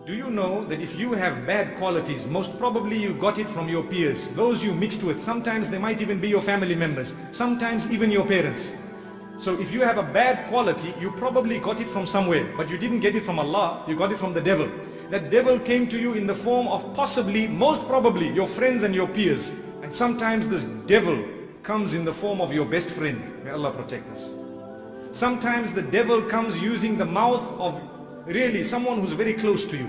Do you know that if you have bad qualities, most probably you got it from your peers, those you mixed with. Sometimes they might even be your family members, sometimes even your parents. So if you have a bad quality, you probably got it from somewhere, but you didn't get it from Allah, you got it from the devil. That devil came to you in the form of possibly, most probably, your friends and your peers. And sometimes this devil comes in the form of your best friend. May Allah protect us. Sometimes the devil comes using the mouth of really someone who's very close to you.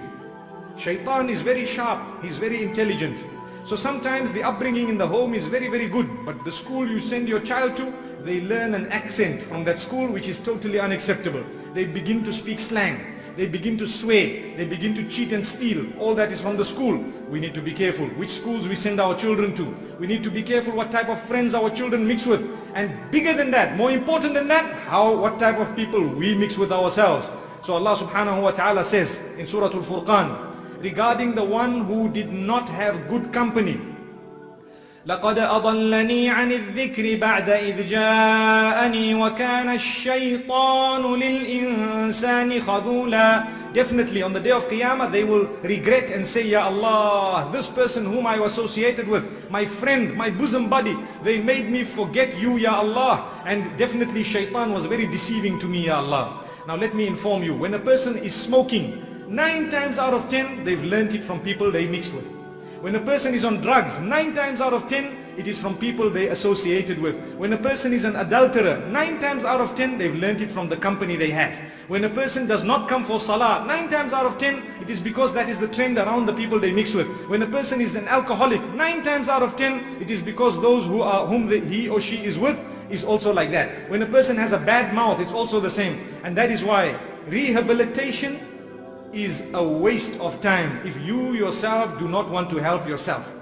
Shaitan is very sharp, he's very intelligent. So sometimes the upbringing in the home is very, very good, but the school you send your child to, they learn an accent from that school which is totally unacceptable. They begin to speak slang, they begin to swear, they begin to cheat and steal. All that is from the school. We need to be careful which schools we send our children to. We need to be careful what type of friends our children mix with. And bigger than that, more important than that, what type of people we mix with ourselves. So Allah subhanahu wa ta'ala says in Surah Al-Furqan, regarding the one who did not have good company, لَقَدْ أَضَلَّنِي عَنِ الذِّكْرِ بَعْدَ إِذْ جَاءَنِي وَكَانَ الشَّيْطَانُ لِلْإِنسَانِ خَذُولًا. Definitely on the day of Qiyamah they will regret and say, Ya Allah, this person whom I associated with, my friend, my bosom buddy, they made me forget you, Ya Allah. And definitely shaitan was very deceiving to me, Ya Allah. Now let me inform you, when a person is smoking, 9 times out of 10 they've learnt it from people they mixed with. When a person is on drugs, 9 times out of 10 it is from people they associated with. When a person is an adulterer, 9 times out of 10 they've learnt it from the company they have. When a person does not come for salah, 9 times out of 10 it is because that is the trend around the people they mix with. When a person is an alcoholic, 9 times out of 10 it is because those whom he or she is with is also like that. When a person has a bad mouth, it's also the same. And that is why rehabilitation is a waste of time if you yourself do not want to help yourself.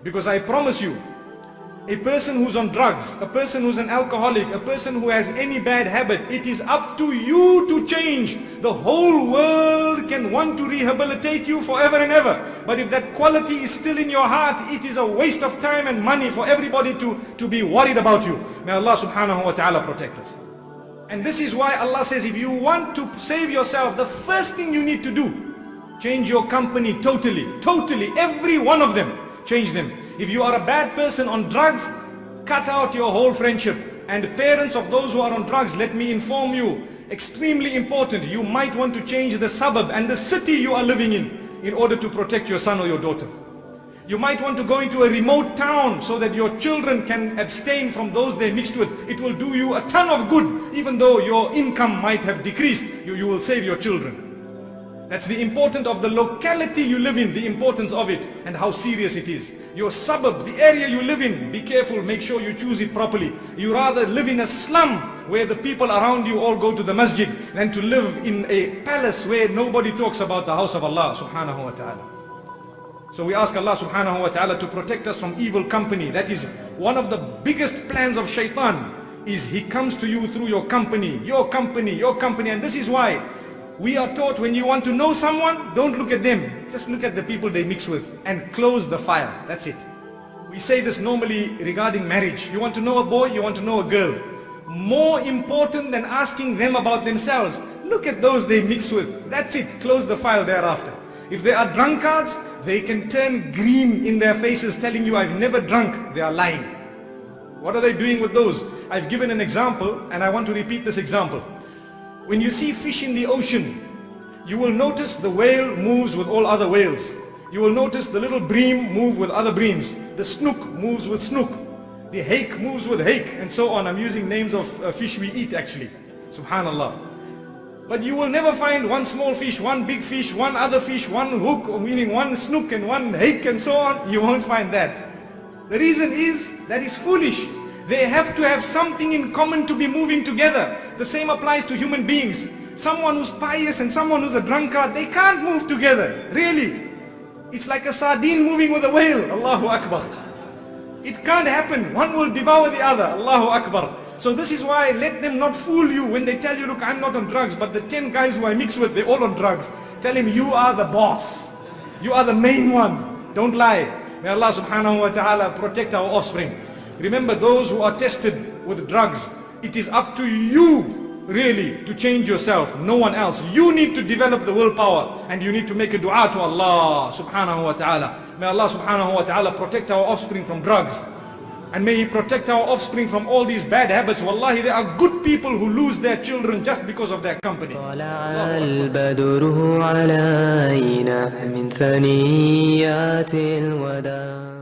Because I promise you, a person who's on drugs, a person who's an alcoholic, a person who has any bad habit, it is up to you to change. The whole world can want to rehabilitate you forever and ever. But if that quality is still in your heart, it is a waste of time and money for everybody to be worried about you. May Allah subhanahu wa ta'ala protect us. And this is why Allah says, if you want to save yourself, the first thing you need to do, change your company totally, every one of them, change them. If you are a bad person on drugs, cut out your whole friendship. And parents of those who are on drugs, let me inform you, extremely important, you might want to change the suburb and the city you are living in order to protect your son or your daughter. You might want to go into a remote town so that your children can abstain from those they mixed with. It will do you a ton of good. Even though your income might have decreased, you will save your children. That's the importance of the locality you live in, the importance of it and how serious it is. Your suburb, the area you live in, be careful, make sure you choose it properly. You rather live in a slum where the people around you all go to the masjid than to live in a palace where nobody talks about the house of Allah subhanahu wa ta'ala. So we ask Allah subhanahu wa ta'ala to protect us from evil company. That is one of the biggest plans of shaitan, is he comes to you through your company. And this is why we are taught, when you want to know someone, don't look at them. Just look at the people they mix with and close the file. That's it. We say this normally regarding marriage. You want to know a boy, you want to know a girl. More important than asking them about themselves, look at those they mix with. That's it. Close the file thereafter. If they are drunkards, they can turn green in their faces telling you, I've never drunk. They are lying. What are they doing with those? I've given an example and I want to repeat this example. When you see fish in the ocean, you will notice the whale moves with all other whales. You will notice the little bream move with other breams. The snook moves with snook. The hake moves with hake, and so on. I'm using names of fish we eat actually. Subhanallah. But you will never find one small fish, one big fish, one other fish, one hook, meaning one snook and one hake and so on. You won't find that. The reason is, that is foolish. They have to have something in common to be moving together. The same applies to human beings. Someone who's pious and someone who's a drunkard, they can't move together. Really. It's like a sardine moving with a whale. Allahu Akbar. It can't happen. One will devour the other. Allahu Akbar. So this is why, let them not fool you when they tell you, look, I'm not on drugs, but the 10 guys who I mix with, they're all on drugs. Tell him, you are the boss. You are the main one. Don't lie. May Allah subhanahu wa ta'ala protect our offspring. Remember, those who are tested with drugs, it is up to you really to change yourself, no one else. You need to develop the willpower and you need to make a dua to Allah subhanahu wa ta'ala. May Allah subhanahu wa ta'ala protect our offspring from drugs. And may He protect our offspring from all these bad habits. Wallahi, there are good people who lose their children just because of their company. طلع البدر علينا من ثنيات الوداع